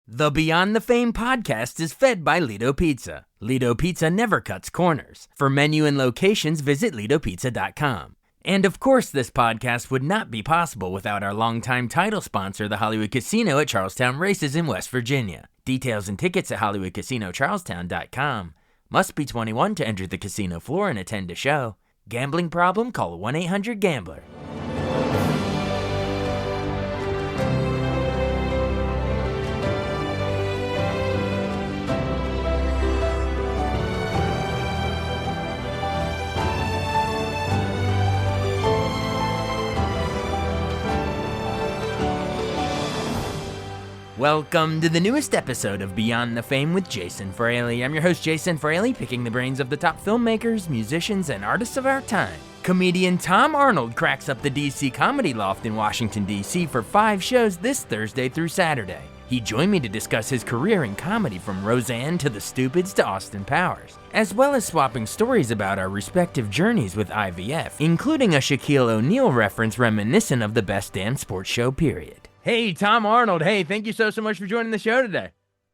The Beyond the Fame podcast is fed by Lido Pizza. Lido Pizza never cuts corners. For menu and locations, visit LidoPizza.com. And of course, this podcast would not be possible without our longtime title sponsor, the Hollywood Casino at Charlestown Races in West Virginia. Details and tickets at HollywoodCasinoCharlestown.com. Must be 21 to enter the casino floor and attend a show. Gambling problem? Call 1-800-GAMBLER. Welcome to the newest episode of Beyond the Fame with Jason Fraley. I'm your host, Jason Fraley, picking the brains of the top filmmakers, musicians, and artists of our time. Comedian Tom Arnold cracks up the DC Comedy Loft in Washington, D.C. for 5 shows this Thursday through Saturday. He joined me to discuss his career in comedy from Roseanne to The Stupids to Austin Powers, as well as swapping stories about our respective journeys with IVF, including a Shaquille O'Neal reference reminiscent of the best damn sports show period. Hey, Tom Arnold. Hey, thank you so much for joining the show today.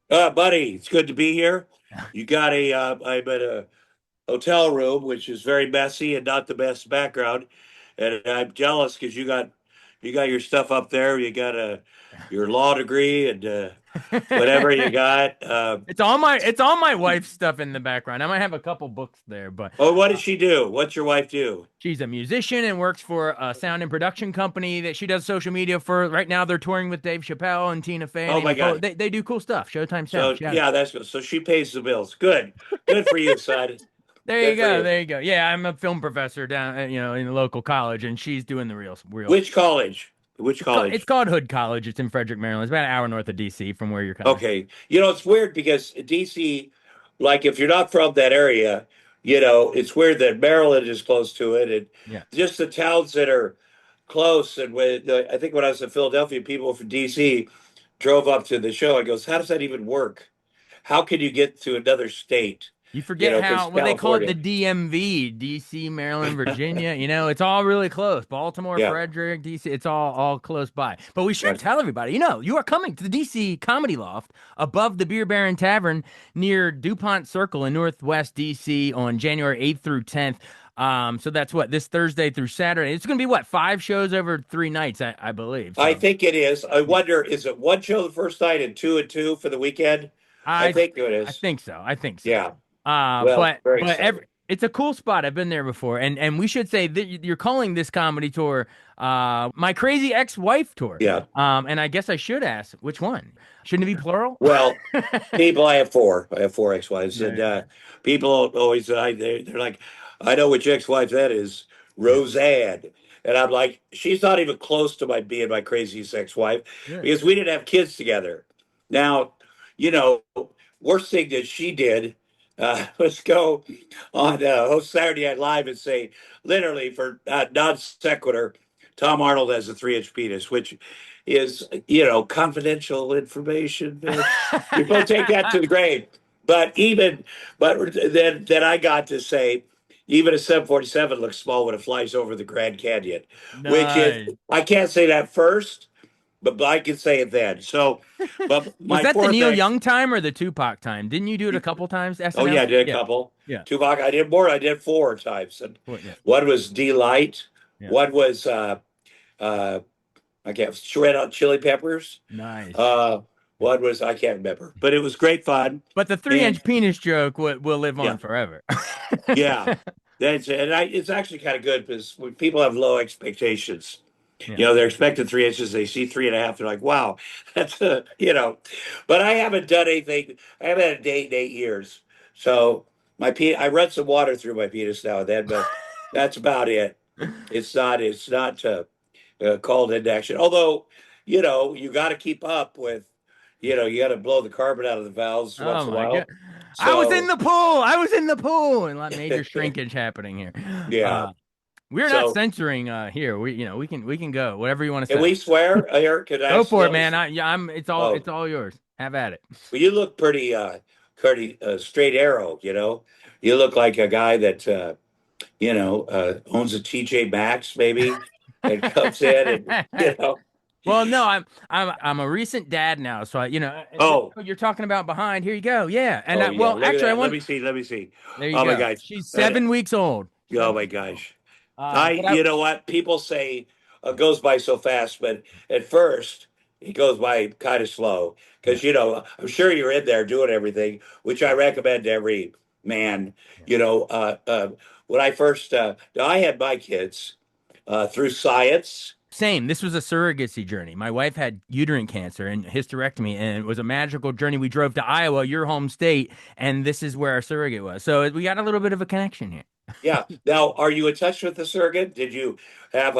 Buddy, it's good to be here. You got I'm at a hotel room, which is very messy and not the best background. And I'm jealous because you got your stuff up there. You got your law degree and whatever you got. It's all my wife's stuff in the background. I might have a couple books there, but Oh, what does she do? What's your wife do? she's a musician and works for a sound and production company that she does social media for. Right now, they're touring with Dave Chappelle and Tina Fey. Oh my God. They do cool stuff. Showtime So Sound. yeah, that's good. So she pays the bills. Good for you, son. There you Good for go. you. There you go. Yeah, I'm a film professor down, in the local college, and she's doing the real. Which college? Which college? It's called Hood College. It's in Frederick, Maryland. It's about an hour north of DC from where you're coming. Okay. It's weird because DC, like if you're not from that area, it's weird that Maryland is close to it. And Yeah. just the towns that are close. And I think when I was in Philadelphia, people from DC drove up to the show. I goes, how does that even work? How can you get to another state? You forget 'Cause they call it California. the DMV, DC, Maryland, Virginia. It's all really close. Baltimore, Yeah. Frederick, DC. It's all close by. But we should Yeah. tell everybody, you are coming to the DC Comedy Loft above the Beer Baron Tavern near DuPont Circle in Northwest DC on January 8th through 10th. So that's this Thursday through Saturday. It's going to be 5 shows over 3 nights, I believe. So I think it is. I wonder, is it one show the first night and two for the weekend? I think it is. I think so. Yeah. Well, But very exciting. it's a cool spot. I've been there before, and we should say that you're calling this comedy tour, my crazy ex-wife tour. Yeah. And I guess I should ask which one. Shouldn't it be plural? Well, people, I have 4. I have 4 ex-wives, Yeah. and people always they're like, I know which ex-wife that is, Roseanne, and I'm like, she's not even close to being my craziest ex-wife Yeah. because we didn't have kids together. Now, worst thing that she did was go on host Saturday Night Live and say, literally for non sequitur, Tom Arnold has a 3-inch penis, which is, confidential information. You don't take that to the grave. But then I got to say, even a 747 looks small when it flies over the Grand Canyon, which is, Nice. I can't say that first, but I can say it then. So, but my Was that the fourth Neil ex- Young time or the Tupac time? Didn't you do it a couple times? Oh SNL? yeah, I did a couple. Yeah. Tupac, I did more. I did 4 times. And Yeah. one was Delight. Yeah. One was I can't Shred Hot Chili Peppers. Nice. One was I can't remember, but it was great fun. But the 3-inch penis joke will live on Yeah. forever. Yeah, it's actually kind of good because when people have low expectations, Yeah. they're expecting 3 inches, they see 3.5, they're like, wow, that's But I haven't done anything. I haven't had a date in 8 years, so I run some water through my penis now and then, but that's about it. It's not called into action. Although, you got to keep up with, you got to blow the carbon out of the valves once Oh in a my while. God. I was So, in the pool. And a lot of major shrinkage happening here. yeah. We're So- not censoring here. We can go whatever you want to say. Can we swear here? Could I Go for it, still- man. It's all Oh. it's all yours. Have at it. Well, you look pretty straight arrow, You look like a guy that, owns a TJ Maxx maybe and comes in and, Well, no, I'm a recent dad now, so Oh, you're talking about behind. Here you go. Yeah, and oh yeah. well, Look at actually, I that. Let want. me see. Let me see. There you Oh my go. gosh. She's That, 7 weeks old. oh 7 my weeks old. gosh. I, But I you know what? People say it goes by so fast, but at first it goes by kind of slow yeah, because, I'm sure you're in there doing everything, which I yeah, recommend to every man. yeah. When I first, I had my kids through science. Same. This was a surrogacy journey. My wife had uterine cancer and hysterectomy, and it was a magical journey. We drove to Iowa, your home state, and this is where our surrogate was. So we got a little bit of a connection here. Yeah. Now, are you in touch with the surrogate? Did you have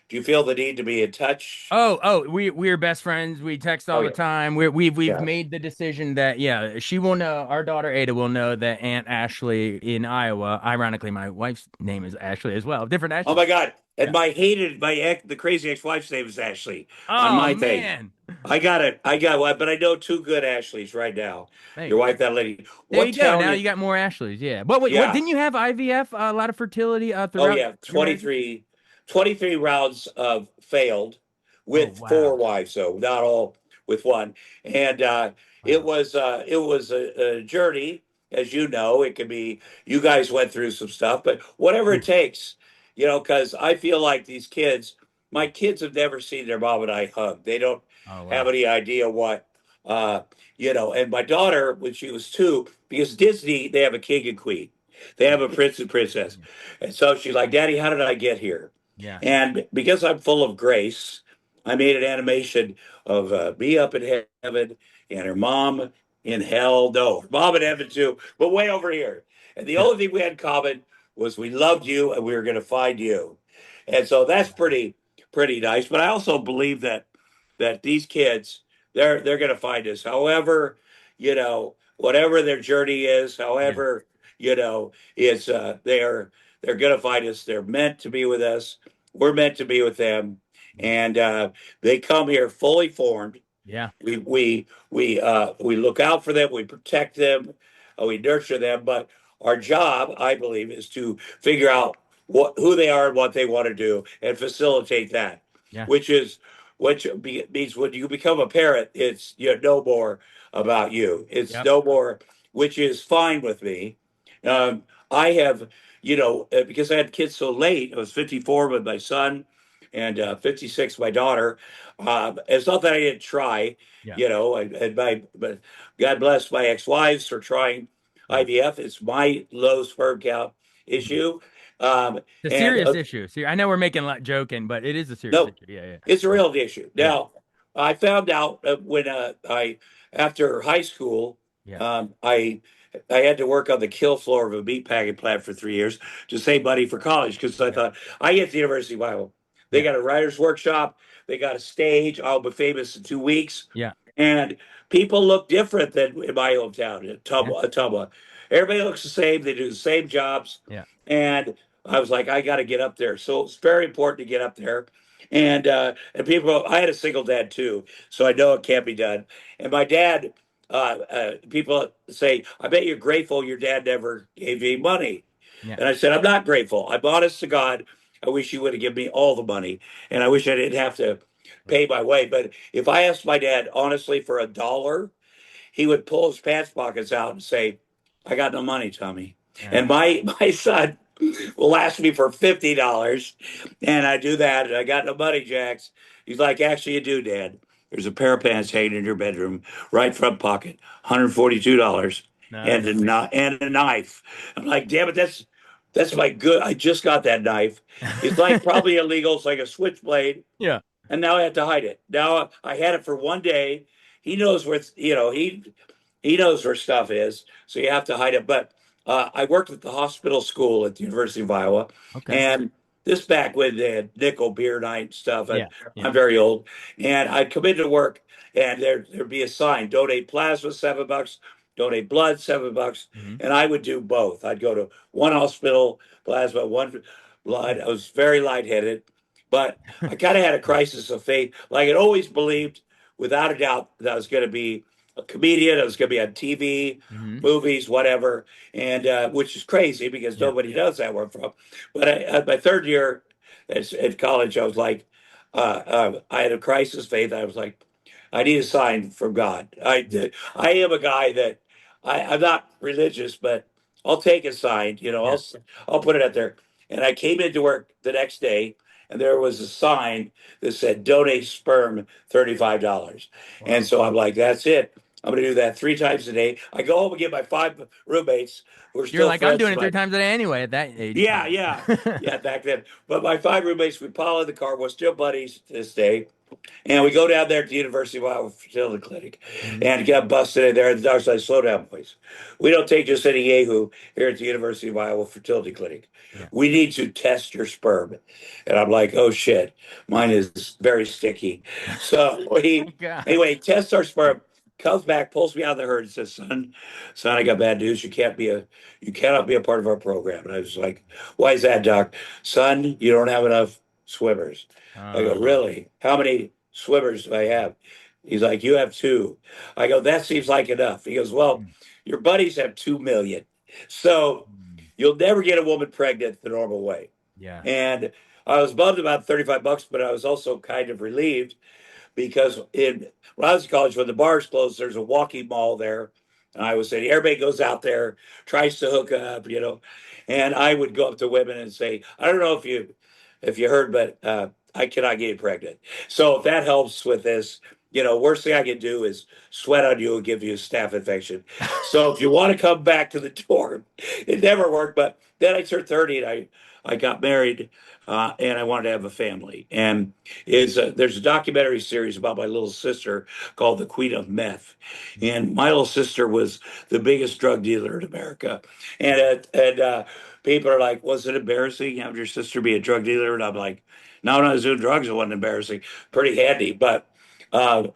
do you feel the need to be in touch? Oh, we're best friends. We text Oh, all the yeah. time. We've Yeah. made the decision that yeah, she will know. Our daughter Ada will know that Aunt Ashley in Iowa. Ironically, my wife's name is Ashley as well. Different Oh Ashley. my God. And Yeah. the crazy ex-wife's name is Ashley on Oh my thing. man. I got it. I got one, but I know two good Ashleys right now. There you Your go. wife, that lady. There What you go. town Now is, you got more Ashleys. Yeah. But wait, what yeah. didn't you have IVF? A lot of fertility Oh throughout yeah. your marriage? 23 rounds of failed Oh with four wow. wives, so not all with one. And Wow. it was a journey, as you know. It could be you guys went through some stuff, but whatever it Oof. takes, because I feel like these kids, my kids have never seen their mom and I hug. They don't Oh have wow. any idea what and my daughter, when she was two, because Disney, they have a king and queen. They have a prince and princess. And so she's like, Daddy, how did I get here? Yeah. And because I'm full of grace, I made an animation of me up in heaven and her mom in hell. No, her mom in heaven too, but way over here. And the Yeah. only thing we had in common was we loved you and we were going to find you. And so that's pretty nice. But I also believe that these kids, they're going to find us. However, whatever their journey is, Yeah. however, is they're going to find us. They're meant to be with us. We're meant to be with them, Yeah. and they come here fully formed. Yeah. We look out for them. We protect them. We nurture them. But our job, I believe, is to figure out who they are and what they want to do, and facilitate that. Yeah. Which is means when you become a parent, it's no more about you. It's Yep. no more, which is fine with me. Um, I have, because I had kids so late. I was 54 with my son, and 56 with my daughter. It's not that I didn't try, Yeah. but God bless my ex-wives for trying Yeah. IVF. It's my low sperm count Yeah. issue. Um, It's a and serious issue. See, I know we're making like joking, but it is a serious No, issue. Yeah. Yeah. it's a Yeah. real issue. Yeah. Now, I found out when after high school, Yeah. um, I I had to work on the kill floor of a meat packing plant for 3 years to save money for college because I Yeah. thought I get to the University of Iowa. They Yeah. got a writer's workshop, they got a stage. I'll be famous in 2 weeks, Yeah. and people look different than in my hometown, in Yeah. Tumwa. Everybody looks the same. They do the same jobs, Yeah. and I was like, I got to get up there. So it's very important to get up there. And people, I had a single dad too, so I know it can't be done. And my dad, people say, I bet you're grateful your dad never gave you money. Yeah. And I said, I'm not grateful. I'm honest to God. I wish he would have given me all the money, and I wish I didn't have to pay my way. But if I asked my dad honestly for $1, he would pull his pants pockets out and say, I got no money, Tommy. Yeah. And my son will ask me for $50. And I do that. And I got no money, Jax. He's like, actually, you do, Dad. There's a pair of pants hanging in your bedroom, right front pocket, $142, No, and that's and a knife. I'm like, damn it, that's my good. I just got that knife. It's like probably illegal. It's like a switchblade, yeah. and now I have to hide it. Now I had it for one day. He knows where he knows where stuff is, so you have to hide it. But I worked at the hospital school at the University of Iowa, Okay. and this back when they had nickel beer night and stuff. And Yeah. Yeah. I'm very old, and I'd come into work, and there'd be a sign: donate plasma, $7; donate blood, $7. Hmm. And I would do both. I'd go to one hospital, plasma, one blood. I was very lightheaded, but I kind of had a crisis of faith. Like I always believed, without a doubt, that I was going to be a comedian. I was going to be on TV, Hmm. movies, whatever, and which is crazy because Yeah. nobody does that where I'm from. But at my third year at college, I was like, I had a crisis faith. I was like, I need a sign from God. I am a guy that I'm not religious, but I'll take a sign. Yeah. I'll put it out there. And I came into work the next day, and there was a sign that said "Donate sperm, $35." And Wow. so I'm like, that's it. I'm going to do that 3 times a day. I go home and get my 5 roommates who are You're still like, I'm friends doing of it three mine. times a day anyway at that age, Yeah, probably. yeah, yeah, back then. But my 5 roommates, we pile in the car. We're still buddies to this day. And we go down there to the University of Iowa Fertility Clinic Mhm. and get busted in there. And the doctor says, slow down, please. We don't take just any yahoo here at the University of Iowa Fertility Clinic. Yeah. We need to test your sperm. And I'm like, oh shit, mine is very sticky. So Oh God. anyway, tests our sperm, comes back, pulls me out of the herd and says, son, I got bad news. You cannot be a part of our program. And I was like, why is that, doc? Son, you don't have enough swimmers. I go, Uh, really? How many swimmers do I have? He's like, you have two. I go, that seems like enough. He goes, well, mm, your buddies have 2 million. So mm, you'll never get a woman pregnant the normal way. yeah. And I was bummed about 35 bucks, but I was also kind of relieved because when I was in college, when the bars closed, there's a walking mall there. And I was saying everybody goes out there, tries to hook up. And I would go up to women and say, I don't know if you heard, but I cannot get you pregnant. So if that helps with this, worst thing I can do is sweat on you and give you a staph infection. So if you want to come back to the dorm, it never worked. But then I turned 30 and I got married and I wanted to have a family. And there's a documentary series about my little sister called The Queen of Meth. And my little sister was the biggest drug dealer in America. And people are like, was it embarrassing having your sister be a drug dealer? And I'm like, no, when I was doing drugs, it wasn't embarrassing. Pretty handy. But uh,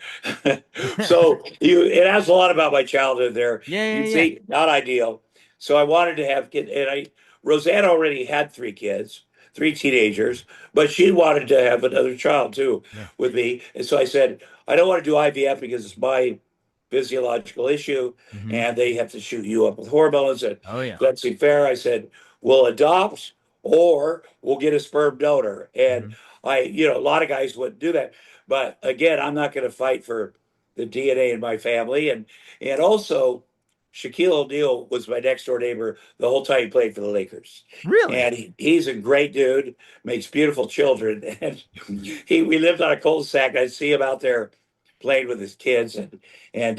so it has a lot about my childhood there. Yeah, You yeah, yeah. see, not ideal. So I wanted to have kids, and Roseanne already had 3 kids, 3 teenagers, but she wanted to have another child too Yeah. with me. And so I said, I don't want to do IVF because it's my physiological issue, Hmm. and they have to shoot you up with hormones. And Oh yeah. let's be fair. I said, we'll adopt or we'll get a sperm donor. And Hmm. a lot of guys wouldn't do that. But again, I'm not going to fight for the DNA in my family. And also, Shaquille O'Neal was my next door neighbor the whole time he played for the Lakers. Really? And he's a great dude, makes beautiful children. And we lived on a cul-de-sac. I'd see him out there playing with his kids. And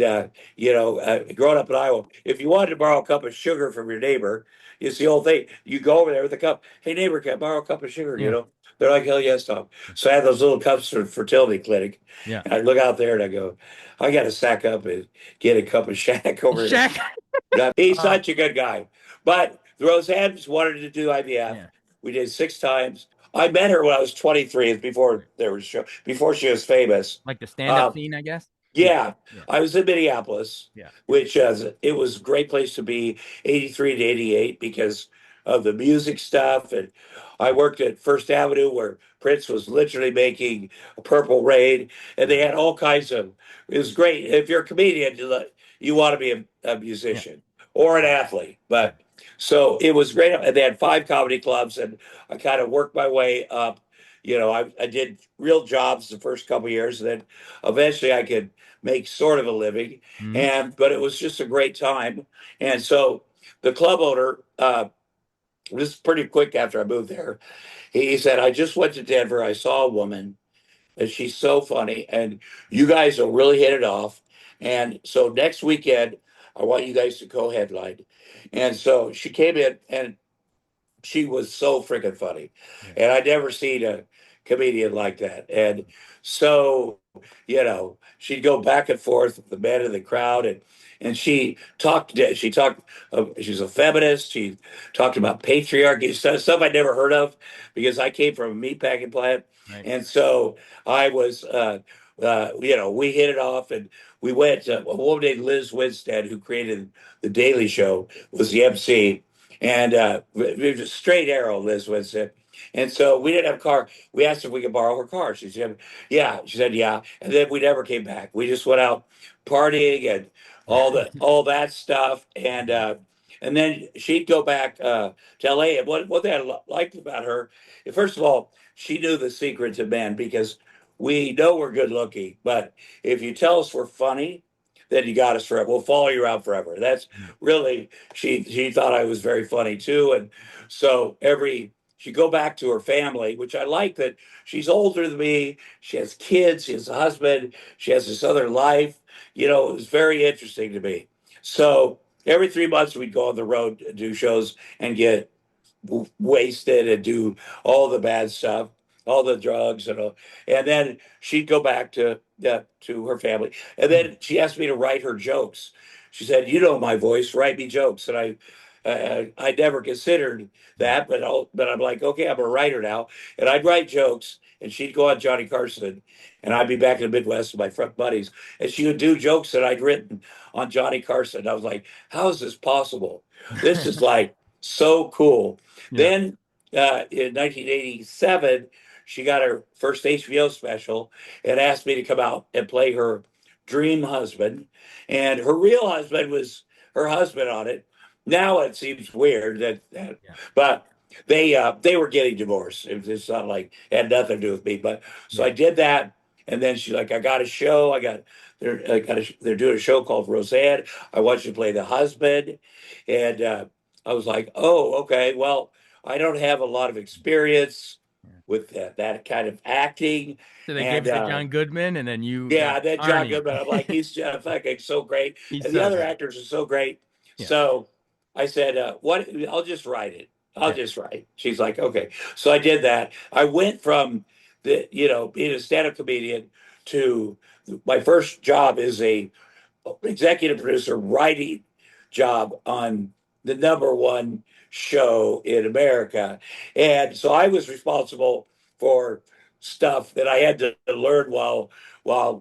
growing up in Iowa, if you wanted to borrow a cup of sugar from your neighbor, it's the old thing. You go over there with a cup. Hey, neighbor, can I borrow a cup of sugar? Yeah. They're like, hell yes, Tom. So I had those little cups for the fertility clinic. Yeah. And I look out there and I go, I got to sack up and get a cup of Shaq over here. Shaq. He's Oh, such a good guy. But the Roseanne's wanted to do IVF. yeah. We did 6 times. I met her when I was 23, before there was show, before she was famous. Like the stand-up Uh, scene, I guess. Yeah. yeah, Yeah. I was in Minneapolis, Yeah. which it was a great place to be, 83 to 88, because of the music stuff. And I worked at First Avenue where Prince was literally making a Purple Rain, and they Nice. had all kinds of, it was great. If you're a comedian, you want to be a Yeah. musician or an athlete. Yeah. But so it was great. And they had 5 comedy clubs, and I kind of worked my way up. I did real jobs the first couple of years, and then eventually I could make sort of a living. Hmm. But it was just a great time. And so the club owner, this is pretty quick after I moved there, he said, I just went to Denver. I saw a woman, and she's so funny, and you guys will really hit it off. And so next weekend, I want you guys to co-headline. And so she came in, and she was so freaking funny. Yeah. And I never seen a comedian like that. And so, she'd go back and forth with the men in the crowd, and she's a feminist. She talked about patriarchy, stuff I'd never heard of because I came from a meatpacking plant. Right. And so I was, we hit it off, and we went to a woman named Liz Winstead, who created The Daily Show, was the MC. And it was a straight arrow, Liz Winstead. And so we didn't have a car. We asked if we could borrow her car. She said, yeah. She said, yeah. And then we never came back. We just went out partying and all that stuff. And then she'd go back to LA. And what they liked about her, first of all, she knew the secret to men because we know we're good looking, but if you tell us we're funny, then you got us forever. We'll follow you around forever. That's really, she thought I was very funny too. And so she go back to her family, which I like that she's older than me. She has kids, she has a husband, she has this other life. It was very interesting to me. So every 3 months we'd go on the road, do shows, and get wasted and do all the bad stuff, all the drugs and all. And then she'd go back to her family. And then she asked me to write her jokes. She said, "You know my voice, write me jokes." And I never considered that, but I'm like, okay, I'm a writer now, and I'd write jokes, and she'd go on Johnny Carson, and I'd be back in the Midwest with my front buddies, and she would do jokes that I'd written on Johnny Carson. I was like, how is this possible? This is like so cool. Yeah. Then in 1987, she got her first HBO special and asked me to come out and play her dream husband. And her real husband was her husband on it. Now it seems weird but they were getting divorced. It's not like it had nothing to do with me. But so I did that, and then she's like, "I got a show. They're doing a show called Roseanne. I want you to play the husband." And I was like, "Oh, okay. Well, I don't have a lot of experience with that kind of acting." So they gave it to John Goodman, and then you Yeah, got then John Arnie. Goodman. I'm like, he's fucking so great. He's And the so other good. actors are so great. Yeah. So I said, what? I'll just write it. I'll Yeah. just write. She's like, okay. So I did that. I went from being a stand-up comedian to my first job is a executive producer writing job on the number one show in America. And so I was responsible for stuff that I had to learn while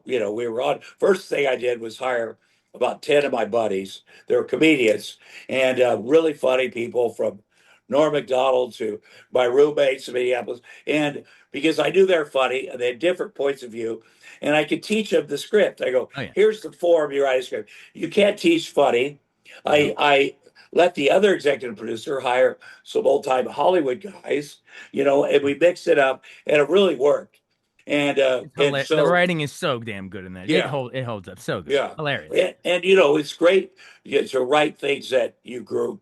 we were on. First thing I did was hire about 10 of my buddies. They were comedians and really funny people, from Norm Macdonald to my roommates in Minneapolis. And because I knew they're funny and they had different points of view, and I could teach them the script. I go, Oh, yeah. here's the form you write a script. You can't teach funny. I let the other executive producer hire some old time Hollywood guys, and we mixed it up, and it really worked. And The so writing is so damn good in that. Yeah. It holds up so good. Yeah. Hilarious. And it's great to write things that you grew,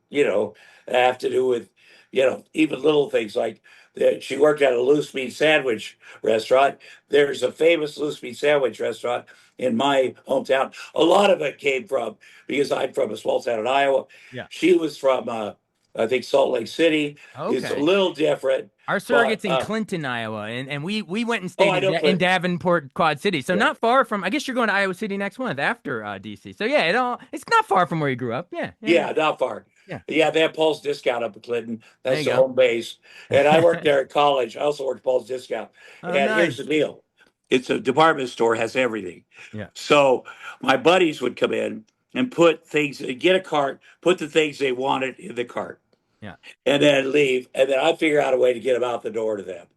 have to do with, even little things like that. She worked at a loose meat sandwich restaurant. There's a famous loose meat sandwich restaurant in my hometown. A lot of it came from, because I'm from a small town in Iowa. Yeah. She was from, I think, Salt Lake City. It's a Okay. little different. Our surrogate's in Clinton, Iowa, and we went and Oh, stayed I know in Clinton. Davenport, Quad City, so Yeah. not far from. I guess you're going to Iowa City next month after DC. So yeah, it's not far from where you grew up. Yeah. Yeah, not far. Yeah. They have Paul's Discount up in Clinton. There That's you the go. home base. And I worked there at college. I also worked at Paul's Discount. Oh, And nice. here's the deal. It's a department store, has everything. Yeah. So my buddies would come in and get a cart, put the things they wanted in the cart. Yeah. And then leave. And then I'd figure out a way to get them out the door to them.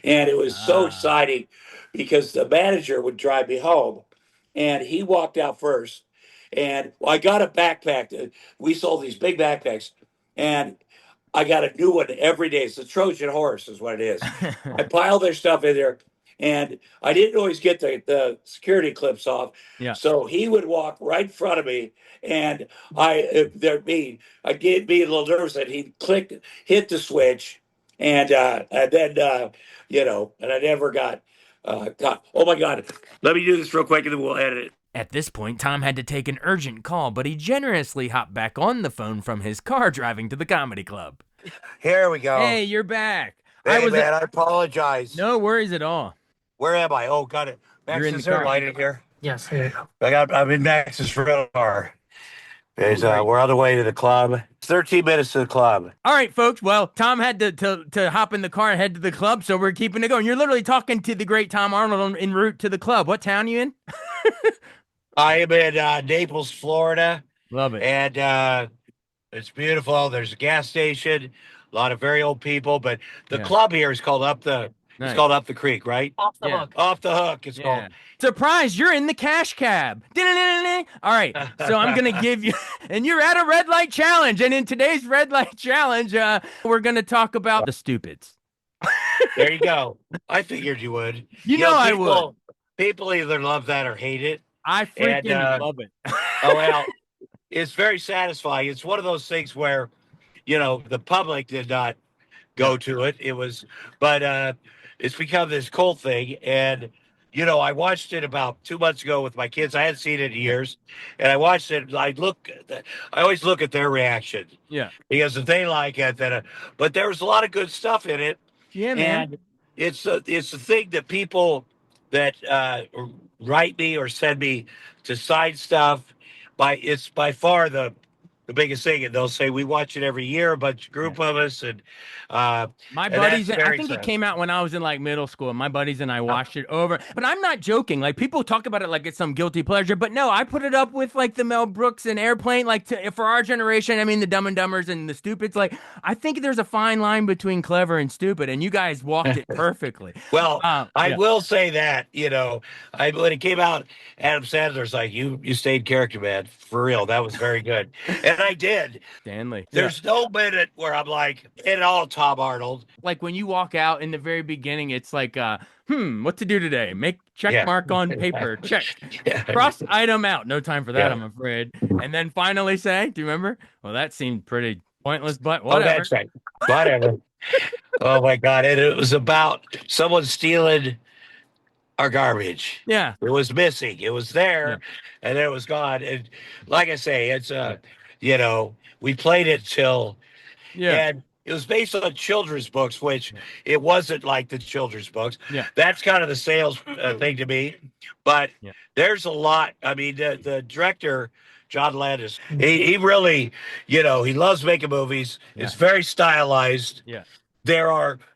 And it was so exciting because the manager would drive me home, and he walked out first. And I got a backpack. We sold these big backpacks, and I got a new one every day. It's a Trojan horse, is what it is. I piled their stuff in there, and I didn't always get the security clips off. Yeah. So he would walk right in front of me, and I'd get me a little nervous, and he'd hit the switch, and then and I never got. Oh my God! Let me do this real quick, and then we'll edit it. At this point, Tom had to take an urgent call, but he generously hopped back on the phone from his car driving to the comedy club. Here we go. Hey, you're back. I apologize. No worries at all. Where am I? Oh, got it. Max, You're in is the there car. light in here? Yes. Here. I'm in Max's rental car. We're on the way to the club. It's 13 minutes to the club. All right, folks. Well, Tom had to hop in the car and head to the club, so we're keeping it going. You're literally talking to the great Tom Arnold en route to the club. What town are you in? I am in Naples, Florida. Love it. And it's beautiful. There's a gas station, a lot of very old people, but the Yeah. club here is called Up the Nice. It's called Up the Creek, right? Off the Yeah. hook. Off the Hook, it's called. Surprise, you're in the cash cab. All right, so I'm going to give you, and you're at a red light challenge. And in today's red light challenge, we're going to talk about the stupids. There you go. I figured you would. You know I would. people either love that or hate it. I And freaking love it. oh well, it's very satisfying. It's one of those things where the public did not Yeah, go to it. It was, but it's become this cult thing. And I watched it about 2 months ago with my kids. I hadn't seen it in yeah, years, and I watched it. I always look at their reaction yeah, because if they like it, then. But there was a lot of good stuff in it, yeah, man. and it's a thing that people that write me or send me to sign stuff. It's by far the biggest thing, and they'll say we watch it every year, a bunch Yeah. group of us, uh, My and that's buddies, I very think it sad. came out when I was in like middle school. My buddies and I Uh, watched it over, but I'm not joking. Like people talk about it like it's some guilty pleasure, but no, I put it up with like the Mel Brooks and Airplane. Like for our generation, I mean the Dumb and Dumbers and the Stupids. Like I think there's a fine line between clever and stupid, and you guys walked it perfectly. Well, I Yeah, will say that I when it came out, Adam Sandler's like you stayed character, man, for real. That was very good, and I did. Stanley. Yeah. There's no minute where I'm like, it all Tom Arnold. Like when you walk out in the very beginning, it's like, what to do today? Make check Yeah. mark on paper. Check. Yeah. Cross item out. No time for that, Yeah. I'm afraid. And then finally say, do you remember? Well, that seemed pretty pointless, but Oh, whatever. that's right. Whatever. Oh my God. And it was about someone stealing our garbage. Yeah. It was missing. It was Yeah. there and then it was gone. And like I say, it's Yeah. we played it till Yeah. and it was based on children's books, which it wasn't like the children's books. Yeah. That's kind of the sales thing to me. But Yeah. there's a lot. I mean, the director, John Landis, he really, he loves making movies. Yeah. It's very stylized. Yeah.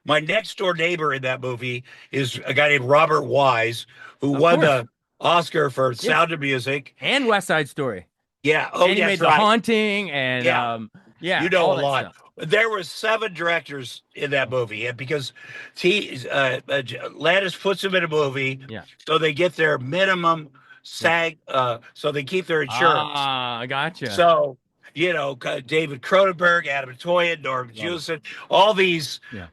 My next door neighbor in that movie is a guy named Robert Wise, who Of won course. the Oscar for Yeah. Sound of Music. And West Side Story. Yeah. Oh, And he yes, made The right. Haunting and Yeah. yeah, You know all a that lot. stuff. There were 7 directors in that movie, and because Landis puts them in a movie, Yeah. so they get their minimum SAG, so they keep their insurance. I gotcha. So David Cronenberg, Adam Toyen, Norm Love it. Jewison, all these, Yeah.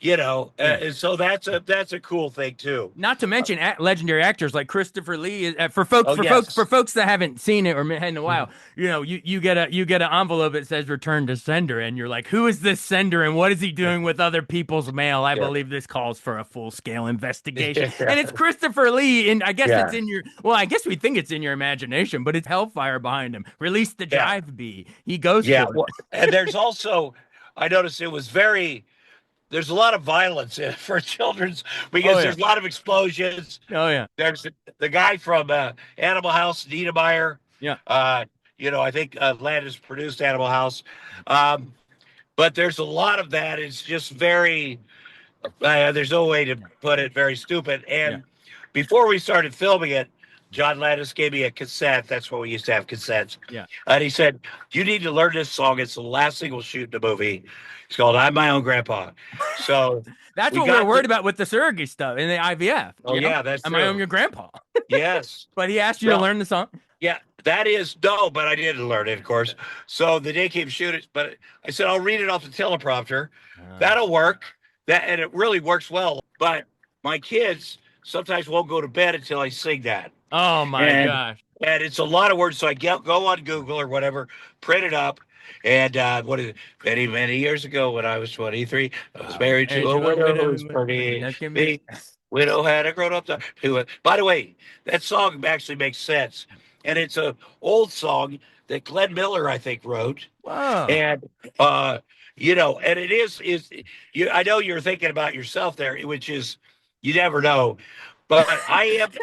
Yeah. and so that's a cool thing too. Not to mention legendary actors like Christopher Lee. For Oh, yes. folks that haven't seen it or met in a while, you get an envelope that says "Return to Sender," and you're like, who is this sender and what is he doing with other people's mail? I Yeah. believe this calls for a full scale investigation. And it's Christopher Lee, and I guess Yeah. it's in your. Well, I guess we think it's in your imagination, but it's Hellfire behind him. Release the Yeah. drive B. He goes Yeah, for it. well, and there's also, I noticed it was there's a lot of violence for children's because Oh, yeah. there's a lot of explosions. Oh yeah, There's the guy from Animal House, Niedermeyer. yeah, I think Landis produced Animal House. But there's a lot of that. It's just very, there's no way to put it, very stupid. And before we started filming it, John Landis gave me a cassette. That's what we used to have, cassettes. yeah. And he said, you need to learn this song. It's the last thing we'll shoot in the movie. It's called I'm My Own Grandpa. So That's we what got we're worried about with the surrogate stuff and the IVF. Oh, yeah, that's Am true. I your grandpa? Yes. But he asked you to Well, learn the song. Yeah, that is no, but I didn't learn it, of course. So the day came shoot it, but I said I'll read it off the teleprompter. That'll work. And it really works well. But my kids sometimes won't go to bed until I sing that. Oh my And- gosh. And it's a lot of words, so I go on Google or whatever, print it up. And what is it? Many, many years ago when I was 23, I was married to a widow who was pretty. That can be- The widow had a grown up daughter. By the way, that song actually makes sense. And it's a old song that Glenn Miller, I think, wrote. Wow. And and it is I know you're thinking about yourself there, which is you never know. But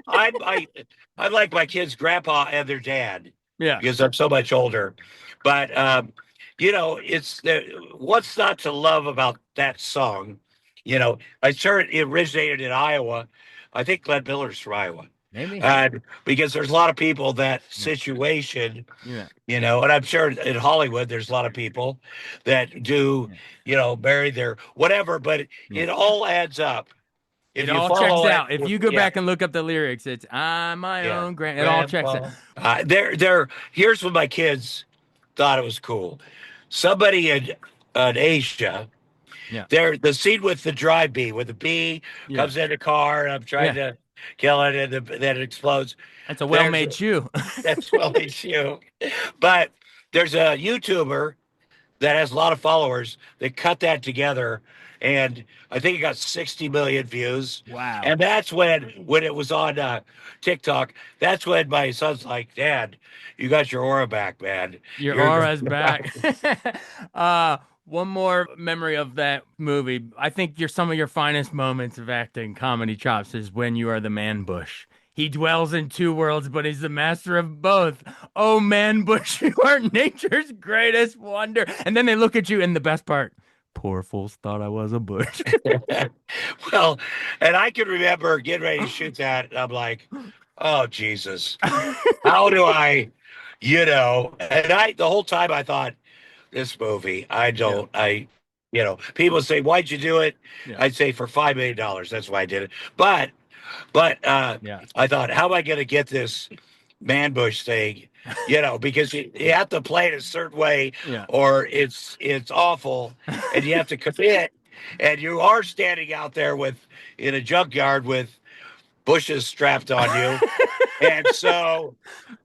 I'm like my kids' grandpa and their dad Yeah. because I'm so much older. But it's what's not to love about that song. I'm sure it originated in Iowa. I think Glenn Miller's from Iowa. Maybe. Because there's a lot of people that situation, Yeah. and I'm sure in Hollywood there's a lot of people that do, marry their whatever, but Yeah. it all adds up. If It you all follow checks it- out. If you go yeah, back and look up the lyrics, it's I'm my yeah. own grand. It all checks out. Here's what my kids thought it was cool. Somebody in Yeah. the scene with the drive bee, where the bee Yeah. comes in the car, and I'm trying to kill it, and then it explodes. That's a There's well-made shoe. that's well issue. But there's a YouTuber that has a lot of followers that cut that together, and I think it got 60 million views. Wow. And that's when it was on TikTok. That's when my son's like, "Dad, you got your aura back, man. Your You're aura's back. One more memory of that movie. I think some of your finest moments of acting comedy chops is when you are the man bush. He dwells in two worlds, but he's the master of both. Oh, man bush, you are nature's greatest wonder. And then they look at you, and the best part, poor fools thought I was a bush. well, and I can remember getting ready to shoot that, and I'm like, "Oh Jesus, how do I?" And the whole time I thought, this movie. I Yeah, don't. People say, "Why'd you do it?" yeah, I'd say for $5 million. That's why I did it. But yeah. I thought, how am I going to get this man bush thing? Because you have to play it a certain way, Yeah. or it's awful, and you have to commit. And you are standing out there in a junkyard with bushes strapped on you, and so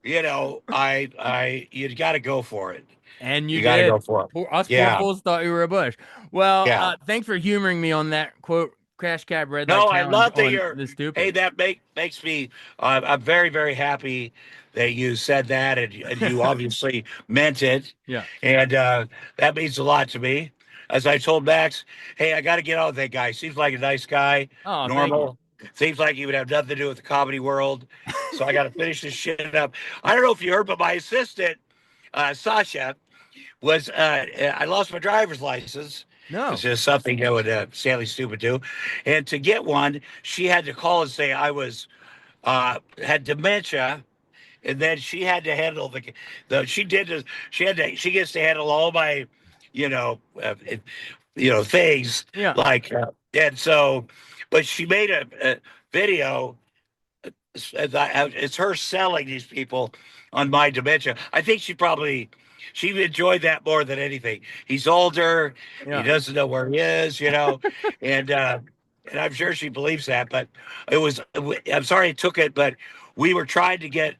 I you got to go for it. And you You got to go did. for it. Us poor Yeah. fools thought you were a bush. Well, Yeah. thanks for humoring me on that quote Crash Cab Red Light No, I challenge love that on you're. the Hey, stupid. that makes me. I'm very very happy that you said that, and you obviously meant it, Yeah. and that means a lot to me. As I told Max, hey, I got to get on with that guy. Seems like a nice guy, Oh, thank you. normal. Seems like he would have nothing to do with the comedy world. So I got to finish this shit up. I don't know if you heard, but my assistant, Sasha, I lost my driver's license. It's No. just something that would Sally Stupid do. And to get one, she had to call and say I was had dementia, and then she had to handle the she did this, she gets to handle all my you know uh, it- things Yeah. like and so, but she made a video. It's her selling these people on my dementia. I think she enjoyed that more than anything. He's older, he Yeah. doesn't know where he is, and and I'm sure she believes that. But I'm sorry it took it, but we were trying to get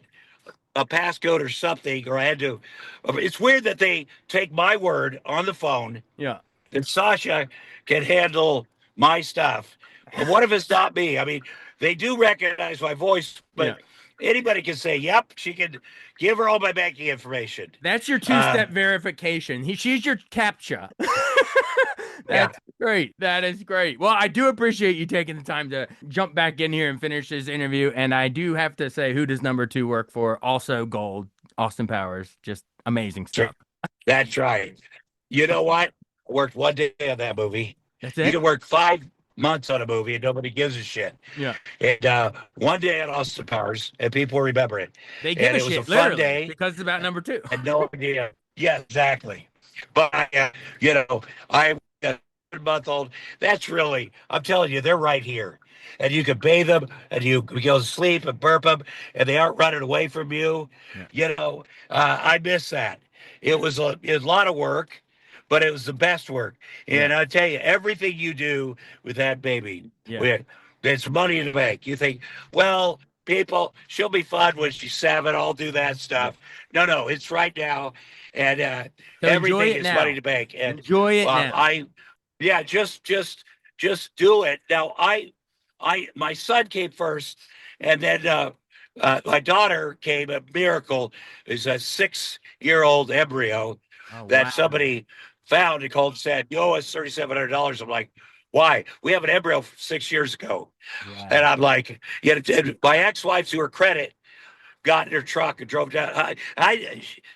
a passcode or something, or I had to. It's weird that they take my word on the phone Yeah. that Sasha can handle my stuff. But what if it's not me? I mean, they do recognize my voice, Yeah. but anybody can say, "Yep, she can give her all my banking information." That's your Uh, two-step verification. She's your captcha. yeah, That's great. That is great. Well, I do appreciate you taking the time to jump back in here and finish this interview. And I do have to say, who does number two work for? Also gold. Austin Powers. Just amazing stuff. that's right. You know what? I worked one day on that movie. That's You it? can work 5 months on a movie and nobody gives a shit. Yeah. And one day at Austin Powers, and people remember it. They give And a it was a shit, fun literally, day. because it's about number two. I had no idea. Yeah, exactly. But I a 1 month old. That's really, I'm telling you, they're right here, and you can bathe them, and you go to sleep and burp them, and they aren't running away from you. Yeah. I miss that. It was a lot of work, but it was the best work. Yeah. And I tell you, everything you do with that baby, Yeah. it's money to make. You think, well, people, she'll be fun when she's 7. I'll do that Yeah. stuff. No, it's right now, and So enjoy everything it is money now. to make. And Enjoy it now. yeah, just do it. Now, my son came first, and then my daughter came. A miracle is a 6-year-old embryo Oh, that wow. somebody found and called and said, "You owe us $3,700." I'm like, "Why? We have an embryo from 6 years ago." And Wow. I'm like, "Yeah." And my ex-wife, to her credit, got in her truck and drove down.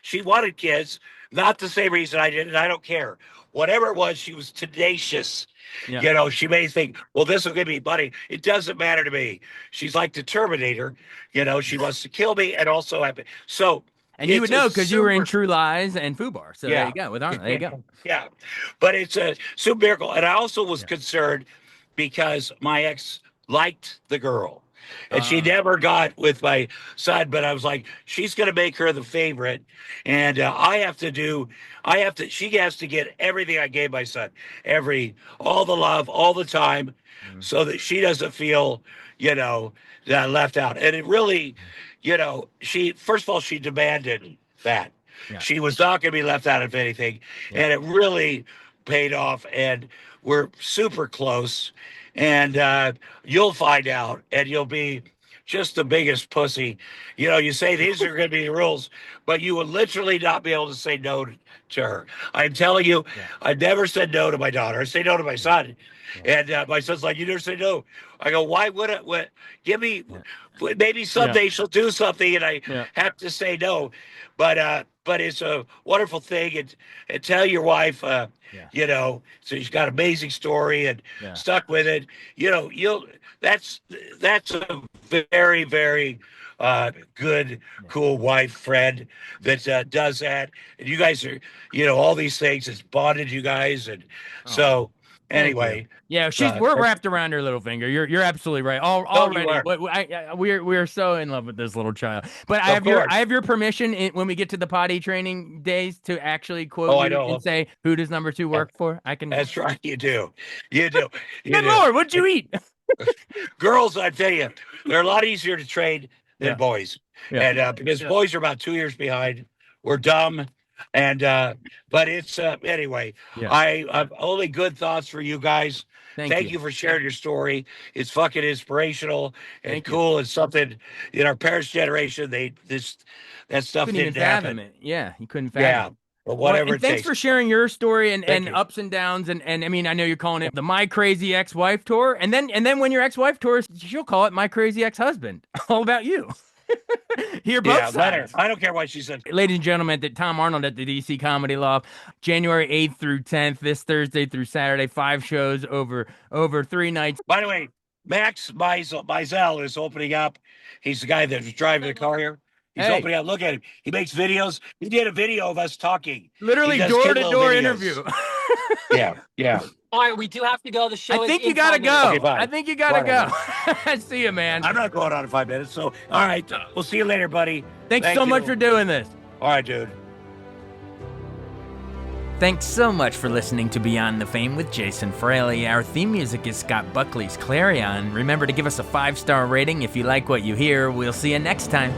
She wanted kids, not the same reason I did, and I don't care. Whatever it was, she was tenacious. Yeah. She may think, well, this will give me money. It doesn't matter to me. She's like the Terminator. She wants to kill me and also have me. So And you would it's a know because you were in super, True Lies and Fubar. So there yeah, you go. With Arnold. There you go. yeah. But it's a super miracle. And I also was Yeah. concerned because my ex liked the girl. And she never got with my son, but I was like, she's going to make her the favorite. And she has to get everything I gave my son, all the love, all the time, so that she doesn't feel, left out. And it really, first of all, she demanded that. Yeah. She was not going to be left out of anything. Yeah. And it really paid off. And we're super close. And you'll find out, and you'll be just the biggest pussy. You say these are going to be the rules, but you will literally not be able to say no to her. I'm telling you, I never said no to my daughter. I say no to my son. And my son's like, you never say no. I go, why would it? Give me, maybe someday she'll do something and I have to say no. But it's a wonderful thing. And tell your wife, so she's got an amazing story and stuck with it. That's a very, very good, cool wife, friend that does that. And you guys are, all these things has bonded you guys. And so anyway. Yeah, we're wrapped around her little finger. You're absolutely right. Already, we're so in love with this little child. But I have your permission when we get to the potty training days to actually quote you and say, who does number 2 work for? I can. That's right. You do. Good Lord, what'd you eat? Girls, I tell you, they're a lot easier to train than boys. And because boys are about 2 years behind. We're dumb. And but it's anyway. I've only good thoughts for you guys. Thank you for sharing your story. It's fucking inspirational and cool. It's something in our parents' generation. That stuff didn't happen. Yeah, you couldn't fathom it. But whatever it takes. Thanks for sharing your story and ups and downs. And I mean, I know you're calling it the My Crazy Ex-Wife Tour. And then when your ex-wife tours, she'll call it My Crazy Ex-Husband. All about you. Hear both sides. I don't care what she said. Ladies and gentlemen, Tom Arnold at the DC Comedy Loft, January 8th through 10th, this Thursday through Saturday, 5 shows over 3 nights. By the way, Max Mizell is opening up. He's the guy that was driving the car here. He's opening up. Look at him. He makes videos. He did a video of us talking. Literally door-to-door interview. Yeah. All right, we do have to go. The show I think you gotta go. Okay, I think you gotta go. See you, man. I'm not going on in 5 minutes. So, all right. We'll see you later, buddy. Thanks so much for doing this. All right, dude. Thanks so much for listening to Beyond the Fame with Jason Fraley. Our theme music is Scott Buckley's Clarion. Remember to give us a 5-star rating if you like what you hear. We'll see you next time.